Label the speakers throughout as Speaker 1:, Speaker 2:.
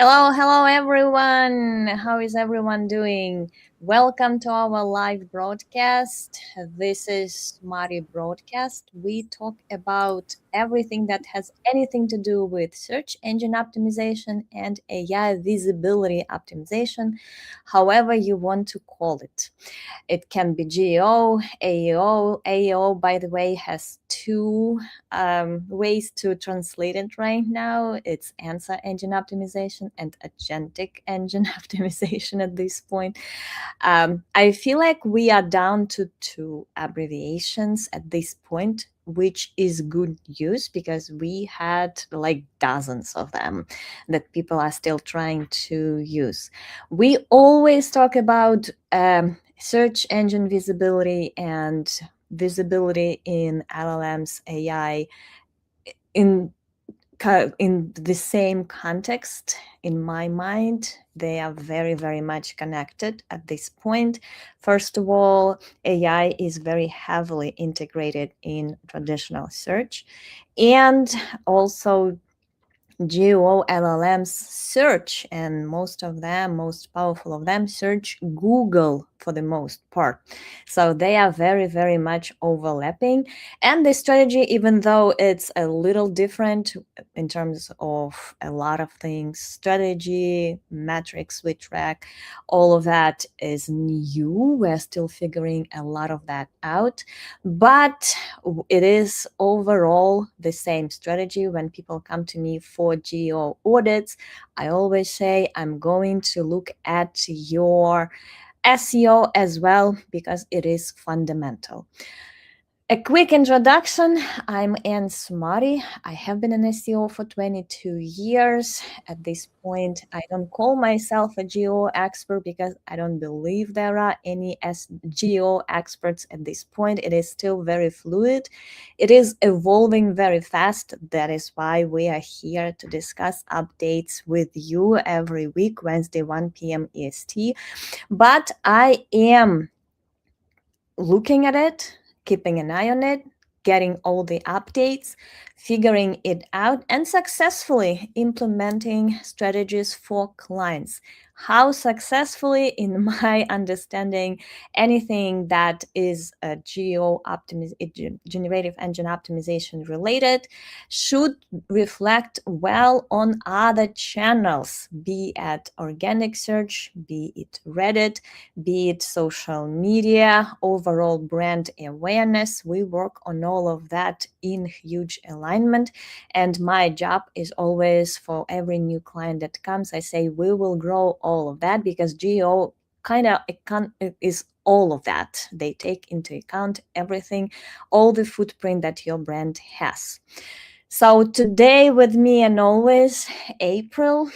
Speaker 1: Hello everyone. How is everyone doing? Welcome to our live broadcast. This is Smarty broadcast. We talk about everything that has anything to do with search engine optimization and AI visibility optimization, however you want to call it. It can be GEO, AEO. AEO, by the way, has two ways to translate it right now. It's answer engine optimization and agentic engine optimization at this point. I feel like we are down to two abbreviations at this point, which is good news because we had like dozens of them that people are still trying to use. We always talk about search engine visibility and visibility in LLMs, AI in in the same context. In my mind, they are very, very much connected at this point. First of all, AI is very heavily integrated in traditional search, and also GEO LLMs search, and most of them, most powerful of them, search Google for the most part. So they are very, very much overlapping. And the strategy, even though it's a little different in terms of a lot of things, strategy, metrics we track, all of that is new. We're still figuring a lot of that out. But it is overall the same strategy. When people come to me for GEO audits, I always say I'm going to look at your SEO as well because it is fundamental. A quick introduction. I'm Smarty. I have been an SEO for 22 years. At this point, I don't call myself a GEO expert because I don't believe there are any GEO experts at this point. It is still very fluid. It is evolving very fast. That is why we are here to discuss updates with you every week, Wednesday, 1 p.m. EST. But I am looking at it, keeping an eye on it, getting all the updates, figuring it out, and successfully implementing strategies for clients. How successfully, in my understanding, anything that is generative engine optimization related should reflect well on other channels, be it organic search, be it Reddit, be it social media, overall brand awareness. We work on all of that in huge alignment. And my job is always, for every new client that comes, I say we will grow all of that because GEO is all of that. They take into account everything, all the footprint that your brand has. So today with me and always, April,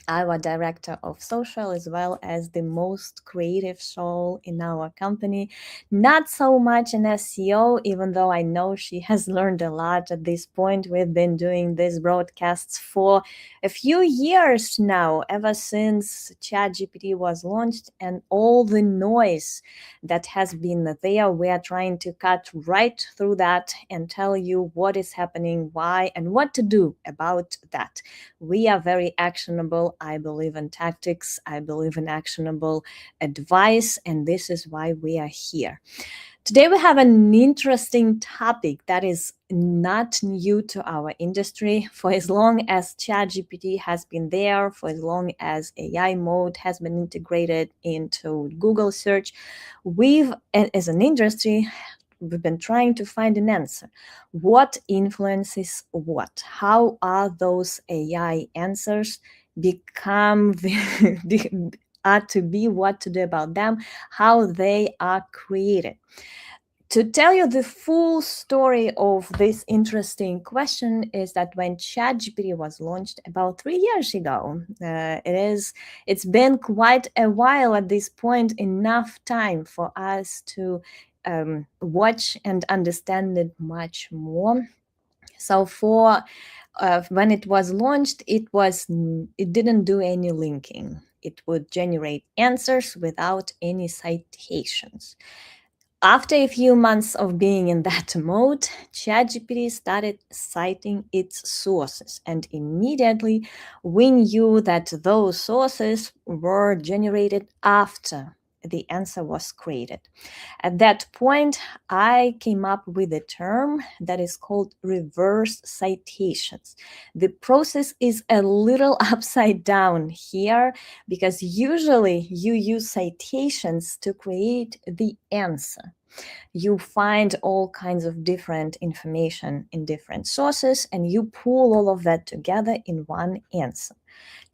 Speaker 1: our director of social, as well as the most creative soul in our company. Not so much an SEO, even though I know she has learned a lot at this point. We've been doing these broadcasts for a few years now, ever since ChatGPT was launched, and all the noise that has been there. We are trying to cut right through that and tell you what is happening, why, and what to do about that. We are very actionable. I believe in tactics. I believe in actionable advice. And this is why we are here. Today, we have an interesting topic that is not new to our industry. For as long as ChatGPT has been there, for as long as AI mode has been integrated into Google search, as an industry, we've been trying to find an answer. What influences what? How are those AI answers become are to be, what to do about them, how they are created? To tell you the full story of this interesting question is that when ChatGPT was launched about 3 years ago, it's been quite a while at this point, enough time for us to watch and understand it much more. So for when it was launched, it didn't do any linking. It would generate answers without any citations. After a few months of being in that mode, ChatGPT started citing its sources, and immediately we knew that those sources were generated after the answer was created. At that point, I came up with a term that is called reverse citations. The process is a little upside down here because usually you use citations to create the answer. You find all kinds of different information in different sources and you pull all of that together in one answer.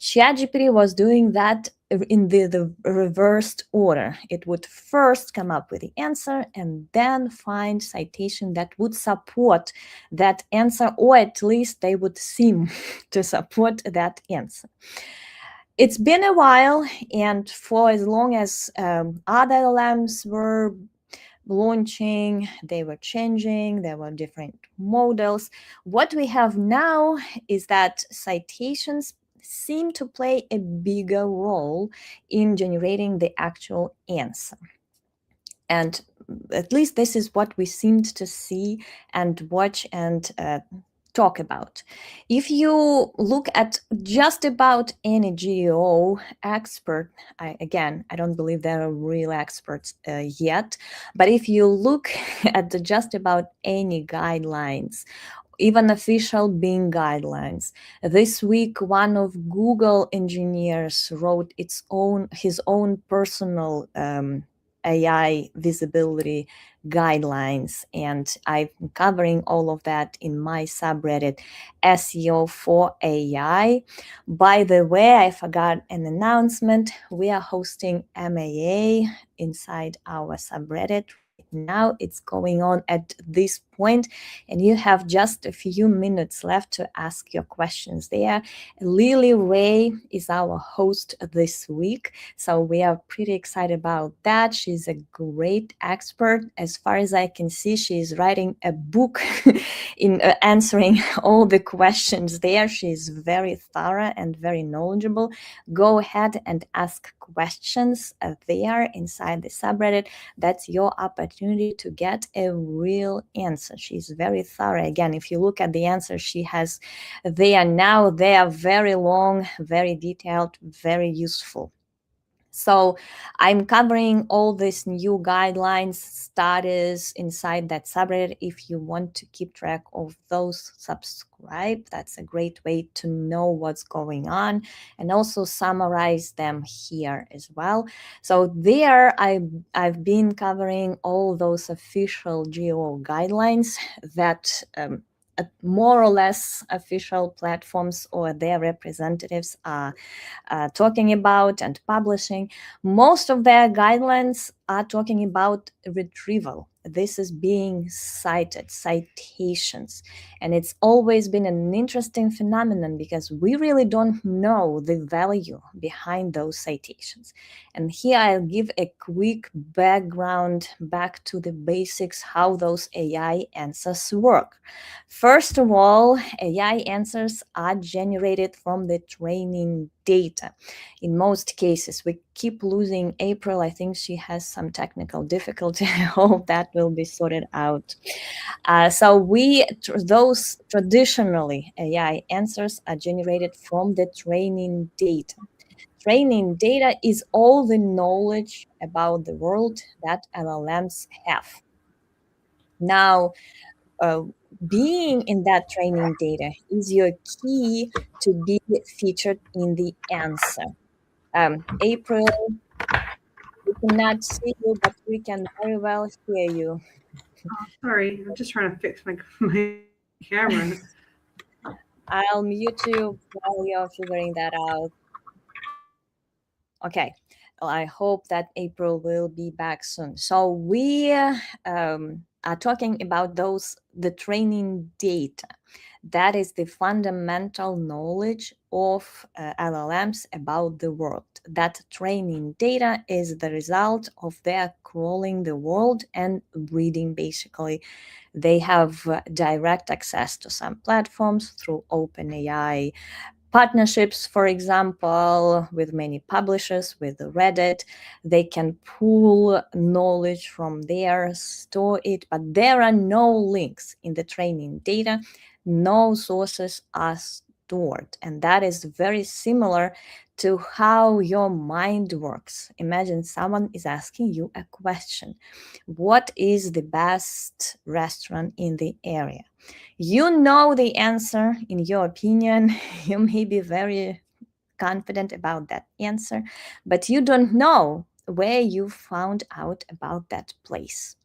Speaker 1: ChatGPT was doing that in the reversed order. It would first come up with the answer and then find citation that would support that answer, or at least they would seem to support that answer. It's been a while, and for as long as other LLMs were launching, they were changing, there were different models. What we have now is that citations seem to play a bigger role in generating the actual answer. And at least this is what we seemed to see and watch and talk about. If you look at just about any GEO expert, again, I don't believe there are real experts yet, but if you look at just about any guidelines, even official Bing guidelines. This week, one of Google engineers wrote his own personal AI visibility guidelines, and I'm covering all of that in my subreddit SEO for AI. By the way, I forgot an announcement. We are hosting MAA inside our subreddit right now. It's going on at this point, and you have just a few minutes left to ask your questions there. Lily Ray is our host this week, so we are pretty excited about that. She's a great expert. As far as I can see, she's writing a book in answering all the questions there. She's very thorough and very knowledgeable. Go ahead and ask questions there inside the subreddit. That's your opportunity to get a real answer. She's very thorough. Again, if you look at the answers she has there now, they are very long, very detailed, very useful. So I'm covering all these new guidelines, studies inside that subreddit. If you want to keep track of those, subscribe. That's a great way to know what's going on and also summarize them here as well. So there I've been covering all those official GEO guidelines that more or less official platforms or their representatives are talking about and publishing. Most of their guidelines are talking about retrieval. This is being cited, citations. And it's always been an interesting phenomenon because we really don't know the value behind those citations. And here I'll give a quick background back to the basics, how those AI answers work. First of all, AI answers are generated from the training data. In most cases, we keep losing April. I think she has some technical difficulty. I hope that will be sorted out. Those traditionally AI answers are generated from the training data. Training data is all the knowledge about the world that LLMs have. Now, uh, being in that training data is your key to be featured in the answer. April, we cannot see you, but we can very well hear you.
Speaker 2: Oh, sorry, I'm just trying to fix my my camera.
Speaker 1: I'll mute you while you're figuring that out. Okay. Well, I hope that April will be back soon. So we are talking about the training data. That is the fundamental knowledge of LLMs about the world. That training data is the result of their crawling the world and reading, basically. They have direct access to some platforms through OpenAI partnerships, for example, with many publishers, with Reddit. They can pull knowledge from there, store it, but there are no links in the training data. No sources are stored. And that is very similar to how your mind works. Imagine someone is asking you a question. What is the best restaurant in the area? You know the answer in your opinion. You may be very confident about that answer, but you don't know where you found out about that place.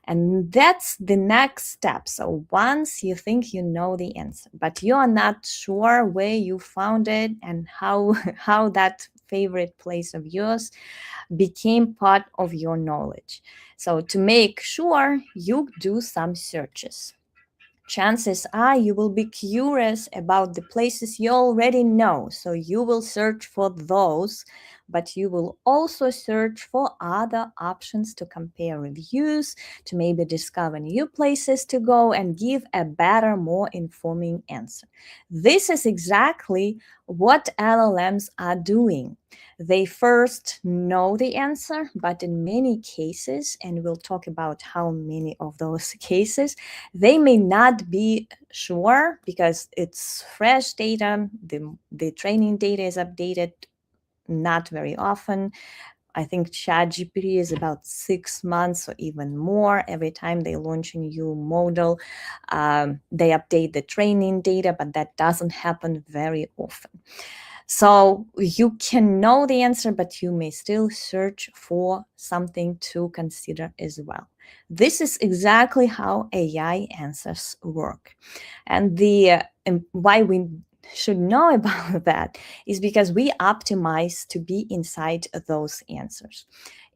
Speaker 1: And that's the next step. So once you think you know the answer, but you are not sure where you found it and how how that favorite place of yours became part of your knowledge. So to make sure, you do some searches. Chances are you will be curious about the places you already know. So you will search for those, but you will also search for other options to compare reviews, to maybe discover new places to go and give a better, more informing answer. This is exactly what LLMs are doing. They first know the answer, but in many cases, and we'll talk about how many of those cases, they may not be sure because it's fresh data. The training data is updated not very often. I think ChatGPT is about 6 months or even more. Every time they launch a new model, they update the training data, but that doesn't happen very often. So you can know the answer, but you may still search for something to consider as well. This is exactly how AI answers work. And why we should know about that is because we optimize to be inside those answers.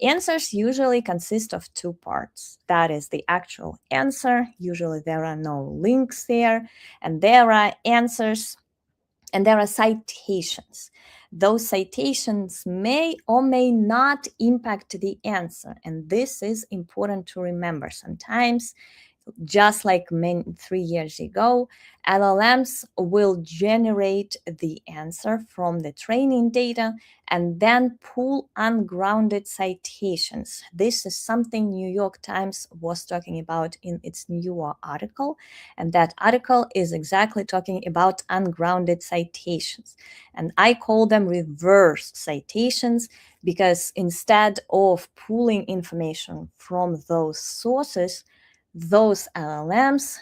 Speaker 1: Answers usually consist of two parts. That is the actual answer. Usually there are no links there, and there are answers and there are citations. Those citations may or may not impact the answer, and this is important to remember. Sometimes, just like 3 years ago, LLMs will generate the answer from the training data and then pull ungrounded citations. This is something New York Times was talking about in its newer article, and that article is exactly talking about ungrounded citations. And I call them reverse citations because instead of pulling information from those sources, those LLMs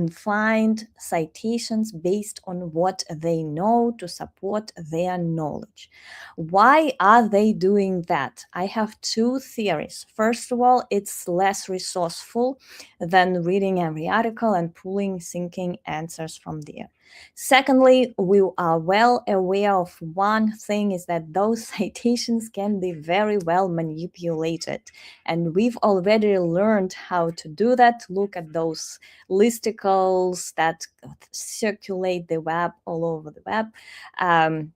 Speaker 1: find citations based on what they know to support their knowledge. Why are they doing that? I have two theories. First of all, it's less resourceful than reading every article and pulling thinking answers from there. Secondly, we are well aware of one thing is that those citations can be very well manipulated. And we've already learned how to do that. Look at those listicles that circulate the web all over the web.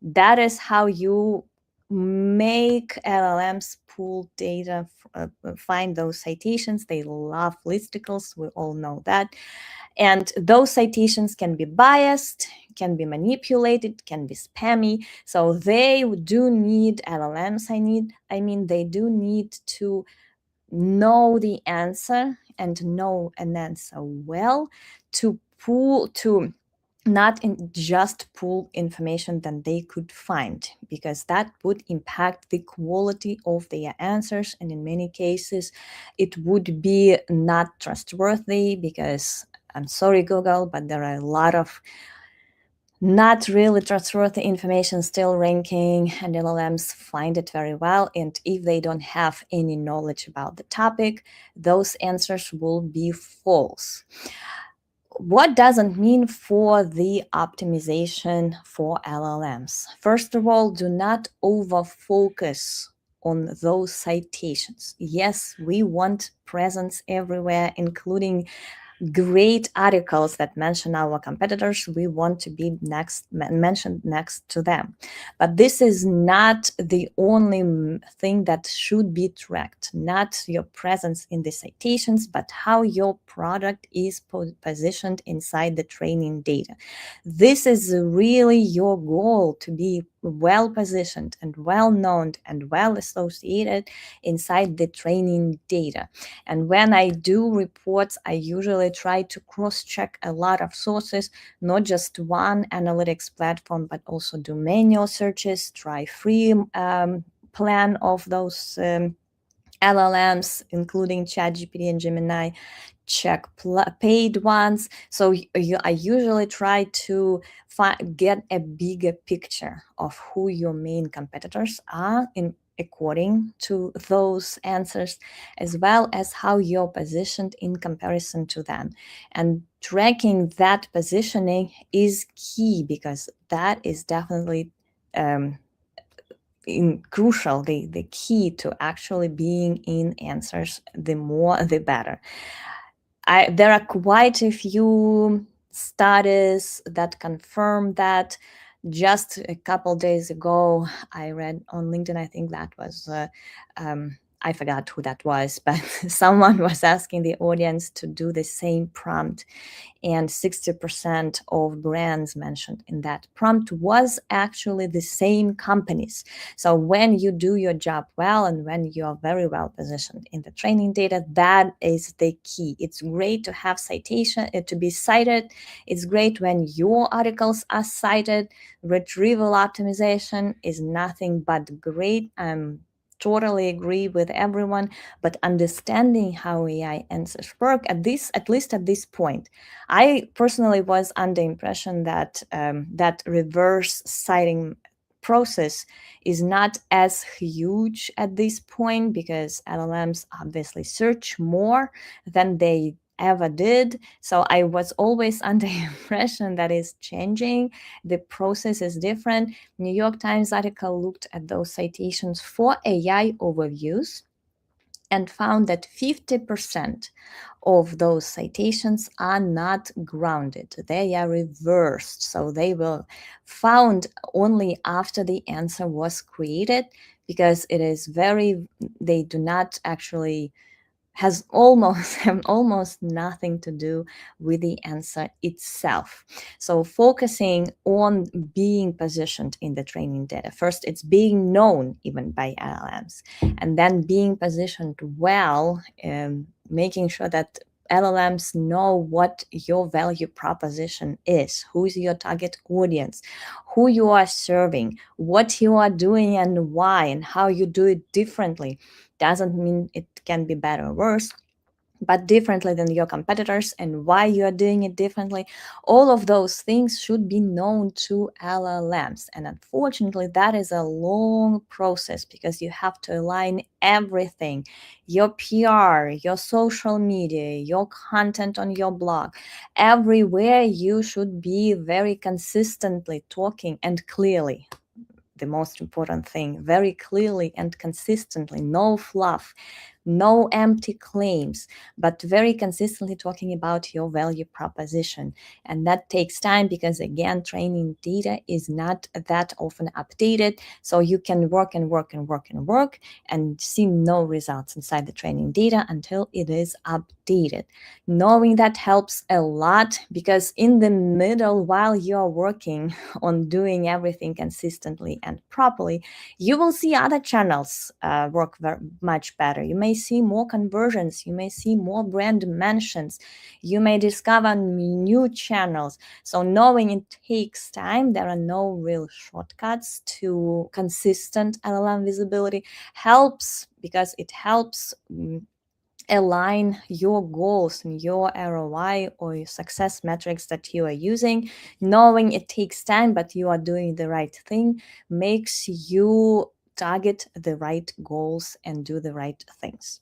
Speaker 1: That is how you make LLMs pull data, find those citations. They love listicles. We all know that. And those citations can be biased, can be manipulated, can be spammy. So they do need LLMs. I mean, they do need to know the answer and know an answer well to not just pull information that they could find, because that would impact the quality of their answers, and in many cases it would be not trustworthy because, I'm sorry Google, but there are a lot of not really trustworthy information still ranking, and LLMs find it very well. And if they don't have any knowledge about the topic, those answers will be false. What doesn't mean for the optimization for LLMs? First of all, do not over focus on those citations. Yes, we want presence everywhere, including great articles that mention our competitors, we want to be mentioned next to them. But this is not the only thing that should be tracked, not your presence in the citations, but how your product is positioned inside the training data. This is really your goal, to be well positioned and well known and well associated inside the training data. And when I do reports, I usually try to cross-check a lot of sources, not just one analytics platform, but also do manual searches, try free plan of those LLMs, including ChatGPT and Gemini, check paid ones. So I usually try to get a bigger picture of who your main competitors are in according to those answers, as well as how you're positioned in comparison to them. And tracking that positioning is key, because that is definitely crucial, the key to actually being in answers. The more the better. There are quite a few studies that confirm that. Just a couple days ago, I read on LinkedIn, I think that was I forgot who that was, but someone was asking the audience to do the same prompt, and 60% of brands mentioned in that prompt was actually the same companies. So when you do your job well and when you are very well positioned in the training data, that is the key. It's great to have citation, to be cited. It's great when your articles are cited. Retrieval optimization is nothing but great. Totally agree with everyone, but understanding how AI answers work, at least at this point, I personally was under impression that that reverse citing process is not as huge at this point, because LLMs obviously search more than they ever did. So I was always under impression that is changing. The process is different. New York Times article looked at those citations for AI overviews and found that 50% of those citations are not grounded. They are reversed. So they were found only after the answer was created, because it is they do not actually has almost have almost nothing to do with the answer itself. So focusing on being positioned in the training data. First, it's being known even by LLMs, and then being positioned well, making sure that LLMs know what your value proposition is, who's your target audience, who you are serving, what you are doing and why, and how you do it differently. Doesn't mean it can be better or worse, but differently than your competitors, and why you are doing it differently. All of those things should be known to LLMs. And unfortunately, that is a long process, because you have to align everything: your PR, your social media, your content on your blog. Everywhere you should be very consistently talking, and clearly, the most important thing, very clearly and consistently, no fluff, no empty claims, but very consistently talking about your value proposition. And that takes time, because again, training data is not that often updated. So you can work and work and work and work and see no results inside the training data until it is updated. Knowing that helps a lot, because in the middle, while you're working on doing everything consistently and properly, you will see other channels work very much better. You may see more conversions, you may see more brand mentions, you may discover new channels. So knowing it takes time, there are no real shortcuts to consistent LLM visibility, helps, because it helps align your goals and your ROI or your success metrics that you are using. Knowing it takes time, but you are doing the right thing, makes you target the right goals and do the right things.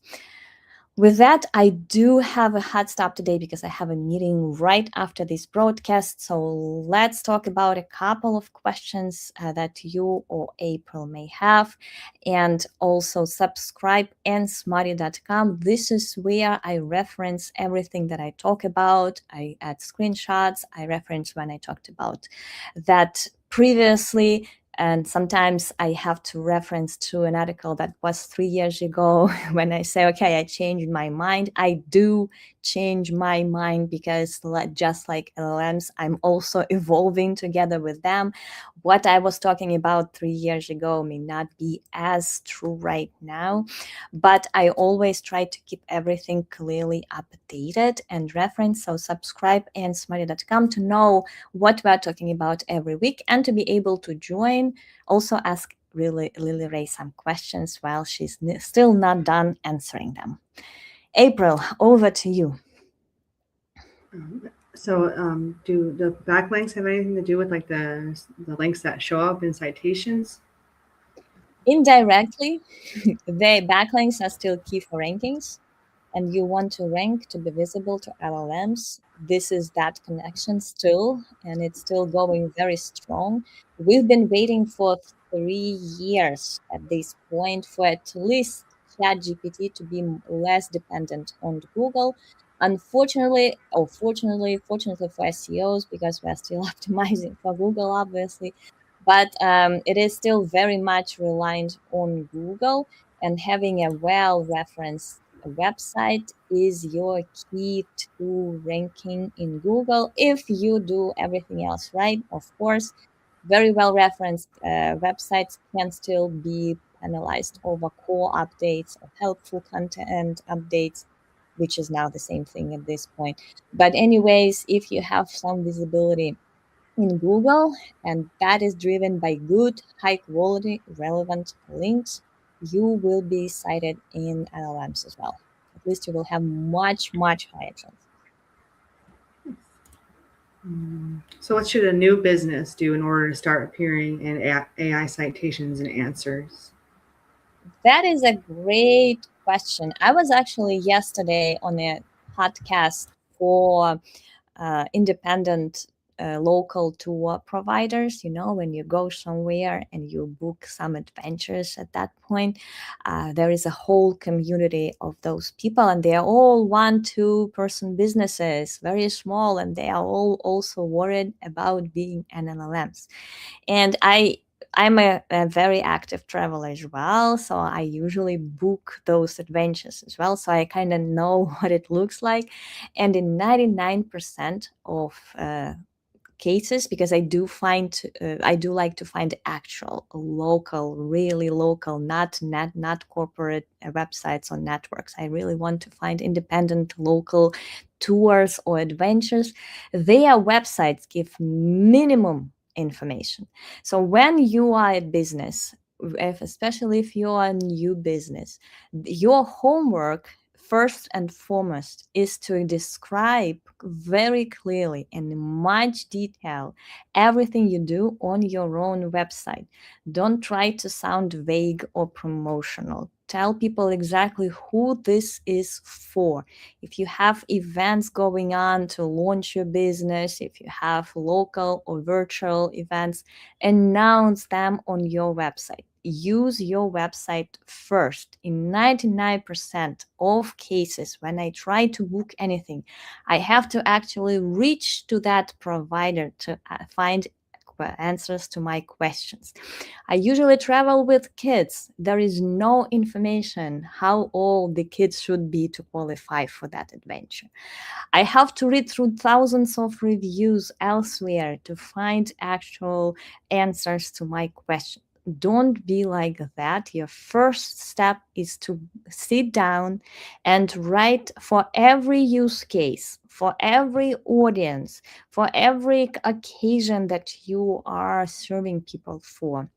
Speaker 1: With that, I do have a hard stop today because I have a meeting right after this broadcast. So let's talk about a couple of questions that you or April may have. And also subscribe and smarty.com. This is where I reference everything that I talk about. I add screenshots. I reference when I talked about that previously, and sometimes I have to reference to an article that was 3 years ago. When I say, okay, I changed my mind, I do change my mind because just like LLMs, I'm also evolving together with them. What I was talking about 3 years ago may not be as true right now, but I always try to keep everything clearly updated and reference. So subscribe and smarty.com to know what we're talking about every week and to be able to join. Also ask really Lily Ray some questions while she's still not done answering them. April, over to you.
Speaker 2: So, do the backlinks have anything to do with like the links that show up in citations?
Speaker 1: Indirectly, the backlinks are still key for rankings, and you want to rank to be visible to LLMs. This is that connection still, and it's still going very strong. We've been waiting for 3 years at this point for at least ChatGPT to be less dependent on Google. Unfortunately, or fortunately for SEOs, because we're still optimizing for Google, obviously, but it is still very much reliant on Google, and having a well referenced website is your key to ranking in Google if you do everything else right. Of course, very well referenced websites can still be penalized over core updates or helpful content updates, which is now the same thing at this point. But, anyways, if you have some visibility in Google, and that is driven by good, high quality, relevant links, you will be cited in LLMs as well. At least you will have much, much higher chance.
Speaker 2: So, what should a new business do in order to start appearing in AI citations and answers?
Speaker 1: That is a great question. I was actually yesterday on a podcast for independent local tour providers. When you go somewhere and you book some adventures at that point, there is a whole community of those people, and they are all 1-2 person businesses, very small, and they are all also worried about being LLMs. And I'm a very active traveler as well, so I usually book those adventures as well, so I kind of know what it looks like. And in 99% of cases, because I do like to find actual local, really local, not corporate websites or networks. I really want to find independent local tours or adventures. Their websites give minimum information. So when you are a business, especially if you are a new business, your homework first and foremost is to describe very clearly and in much detail everything you do on your own website. Don't try to sound vague or promotional. Tell people exactly who this is for. If you have events going on to launch your business, if you have local or virtual events, announce them on your website. Use your website first. In 99% of cases, when I try to book anything, I have to actually reach to that provider to find answers to my questions. I usually travel with kids. There is no information how old the kids should be to qualify for that adventure. I have to read through thousands of reviews elsewhere to find actual answers to my questions. Don't be like that. Your first step is to sit down and write for every use case, for every audience, for every occasion that you are serving people for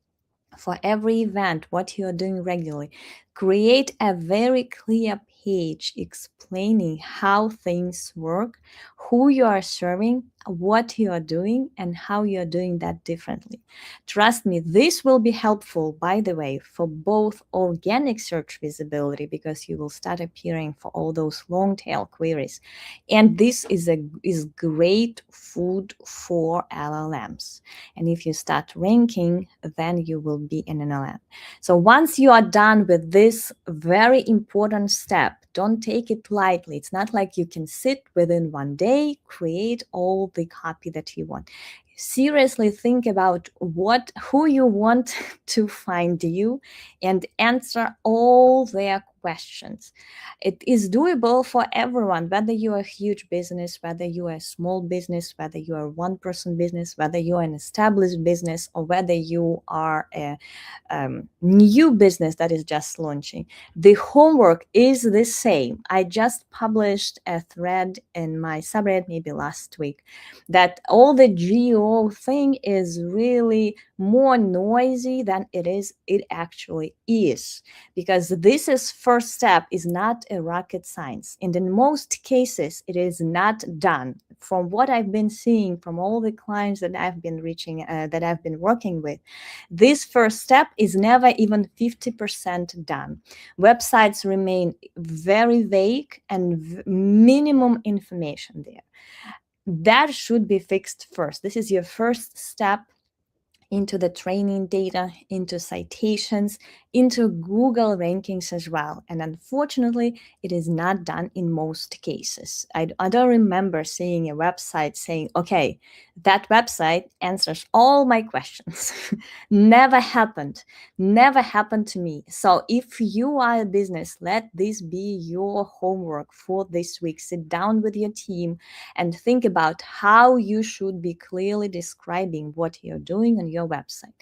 Speaker 1: every event, what you're doing regularly. Create a very clear page explaining how things work, who you are serving, what you are doing, and how you are doing that differently. Trust me, this will be helpful, by the way, for both organic search visibility, because you will start appearing for all those long tail queries. And this is great food for LLMs. And if you start ranking, then you will be in an LLM. So once you are done with this very important step, don't take it lightly. It's not like you can sit within one day, create all the copy that you want. Seriously think about who you want to find you and answer all their questions. It is doable for everyone, whether you are a huge business, whether you are a small business, whether you are a one-person business, whether you are an established business, or whether you are a new business that is just launching. The homework is the same. I just published a thread in my subreddit maybe last week that all the GEO thing is really more noisy than it actually is, because this is first step is not a rocket science, and in most cases it is not done. From what I've been seeing from all the clients that I've been that I've been working with, this first step is never even 50% done. Websites remain very vague and minimum information there. That should be fixed first. This is your first step into the training data, into citations, into Google rankings as well. And unfortunately, it is not done in most cases. I don't remember seeing a website saying, okay, that website answers all my questions. Never happened. Never happened to me. So if you are a business, let this be your homework for this week. Sit down with your team and think about how you should be clearly describing what you're doing on your website.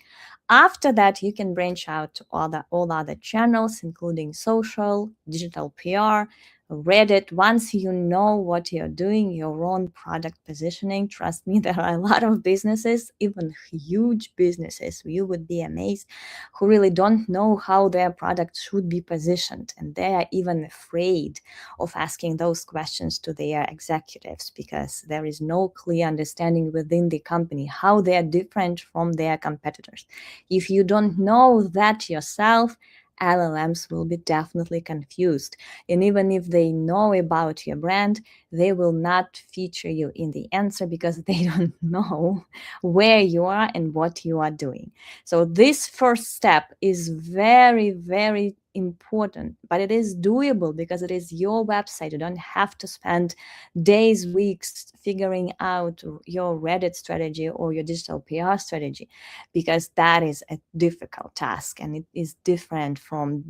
Speaker 1: After that, you can branch out to all other channels, including social, digital PR, Reddit. Once you know what you're doing, your own product positioning, trust me, there are a lot of businesses, even huge businesses, you would be amazed, who really don't know how their product should be positioned. And they are even afraid of asking those questions to their executives because there is no clear understanding within the company how they are different from their competitors. If you don't know that yourself, LLMs will be definitely confused. And even if they know about your brand, they will not feature you in the answer because they don't know where you are and what you are doing. So this first step is very, very important, but it is doable because it is your website. You don't have to spend days, weeks figuring out your Reddit strategy or your digital PR strategy, because that is a difficult task and it is different from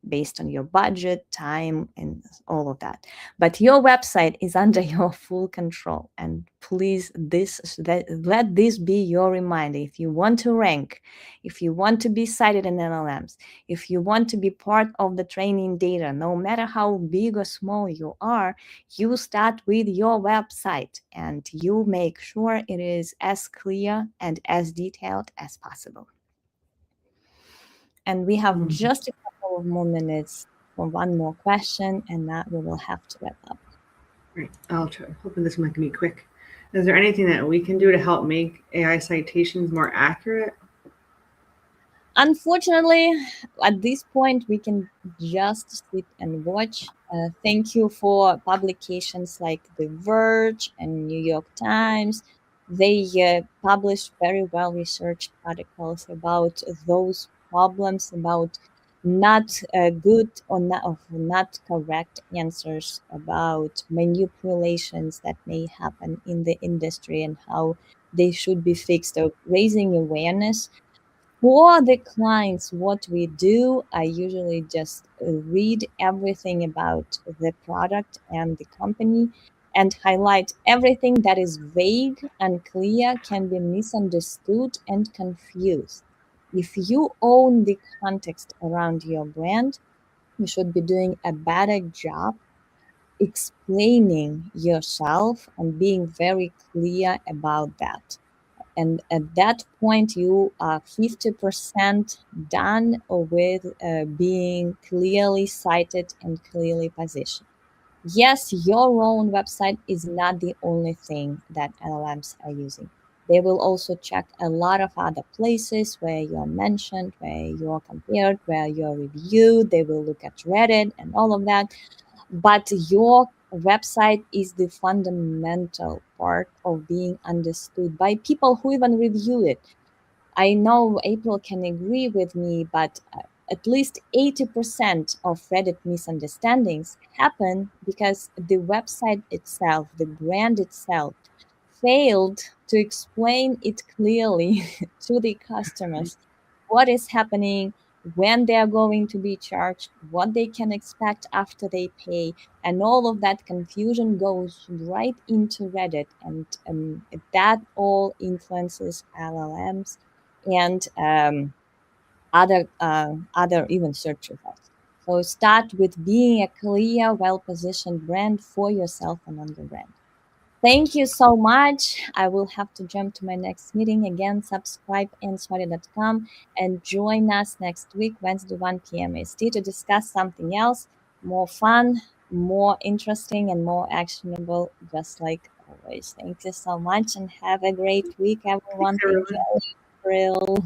Speaker 1: based on your budget, time, and all of that. But your website is under your full control, and please let this be your reminder. If you want to rank, if you want to be cited in LLMs, if you want to be part of the training data, no matter how big or small you are, you start with your website and you make sure it is as clear and as detailed as possible. And we have just a couple of more minutes for one more question, and that we will have to wrap up.
Speaker 2: Right. I'll try. Hoping this one can be quick. Is there anything that we can do to help make AI citations more accurate?
Speaker 1: Unfortunately, at this point, we can just sit and watch. Thank you for publications like The Verge and New York Times. They publish very well researched articles about those problems, about not good or not correct answers, about manipulations that may happen in the industry and how they should be fixed, or raising awareness. For the clients, what we do, I usually just read everything about the product and the company and highlight everything that is vague, unclear, can be misunderstood, and confused. If you own the context around your brand, you should be doing a better job explaining yourself and being very clear about that. And at that point, you are 50% done with being clearly cited and clearly positioned. Yes, your own website is not the only thing that LLMs are using. They will also check a lot of other places where you're mentioned, where you're compared, where you're reviewed. They will look at Reddit and all of that. But your website is the fundamental part of being understood by people who even review it. I know April can agree with me, but at least 80% of Reddit misunderstandings happen because the website itself, the brand itself, failed to explain it clearly to the customers what is happening, when they are going to be charged, what they can expect after they pay, and all of that confusion goes right into Reddit, and that all influences LLMs and other even search results. So start with being a clear, well-positioned brand for yourself and on your brand. Thank you so much. I will have to jump to my next meeting. Again, subscribe in Smarty.com and join us next week, Wednesday, 1 p.m. ST, to discuss something else more fun, more interesting, and more actionable, just like always. Thank you so much and have a great week,
Speaker 2: Thanks,
Speaker 1: everyone. Thank you,
Speaker 2: everyone.
Speaker 1: April.